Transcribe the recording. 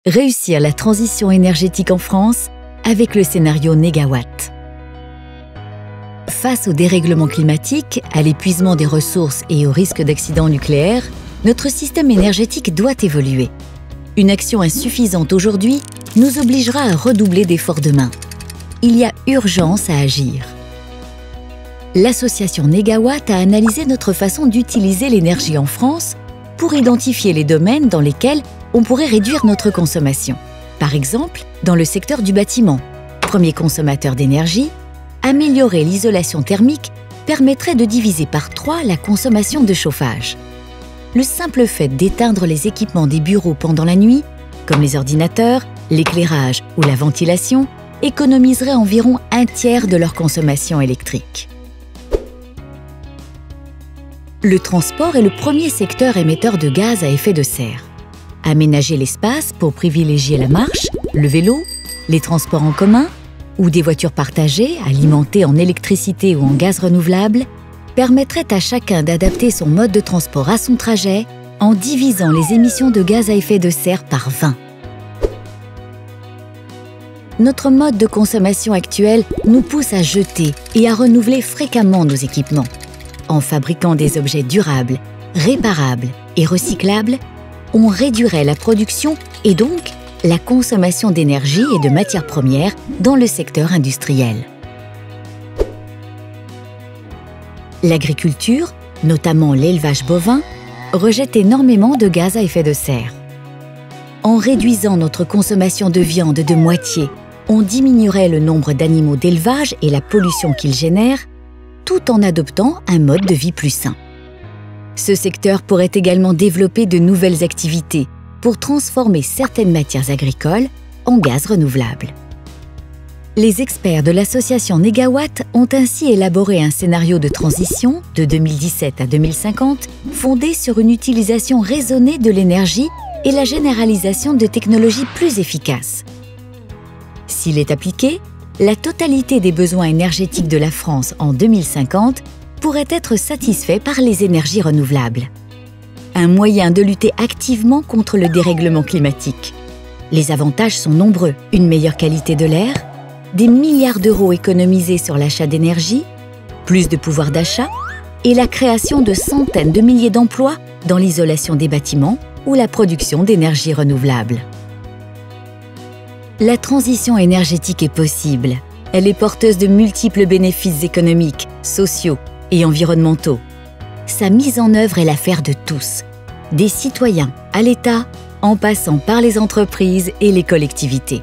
Réussir la transition énergétique en France avec le scénario Négawatt. Face au dérèglement climatique, à l'épuisement des ressources et au risque d'accident nucléaire, notre système énergétique doit évoluer. Une action insuffisante aujourd'hui nous obligera à redoubler d'efforts demain. Il y a urgence à agir. L'association Négawatt a analysé notre façon d'utiliser l'énergie en France pour identifier les domaines dans lesquels on pourrait réduire notre consommation. Par exemple, dans le secteur du bâtiment, premier consommateur d'énergie, améliorer l'isolation thermique permettrait de diviser par 3 la consommation de chauffage. Le simple fait d'éteindre les équipements des bureaux pendant la nuit, comme les ordinateurs, l'éclairage ou la ventilation, économiserait environ un tiers de leur consommation électrique. Le transport est le premier secteur émetteur de gaz à effet de serre. Aménager l'espace pour privilégier la marche, le vélo, les transports en commun ou des voitures partagées alimentées en électricité ou en gaz renouvelable permettrait à chacun d'adapter son mode de transport à son trajet en divisant les émissions de gaz à effet de serre par 20. Notre mode de consommation actuel nous pousse à jeter et à renouveler fréquemment nos équipements. En fabriquant des objets durables, réparables et recyclables, on réduirait la production et donc la consommation d'énergie et de matières premières dans le secteur industriel. L'agriculture, notamment l'élevage bovin, rejette énormément de gaz à effet de serre. En réduisant notre consommation de viande de moitié, on diminuerait le nombre d'animaux d'élevage et la pollution qu'ils génèrent, tout en adoptant un mode de vie plus sain. Ce secteur pourrait également développer de nouvelles activités pour transformer certaines matières agricoles en gaz renouvelable. Les experts de l'association Négawatt ont ainsi élaboré un scénario de transition de 2017 à 2050 fondé sur une utilisation raisonnée de l'énergie et la généralisation de technologies plus efficaces. S'il est appliqué, la totalité des besoins énergétiques de la France en 2050 pourrait être satisfait par les énergies renouvelables. Un moyen de lutter activement contre le dérèglement climatique. Les avantages sont nombreux. Une meilleure qualité de l'air, des milliards d'euros économisés sur l'achat d'énergie, plus de pouvoir d'achat et la création de centaines de milliers d'emplois dans l'isolation des bâtiments ou la production d'énergie renouvelable. La transition énergétique est possible. Elle est porteuse de multiples bénéfices économiques, sociaux et environnementaux. Sa mise en œuvre est l'affaire de tous, des citoyens à l'État, en passant par les entreprises et les collectivités.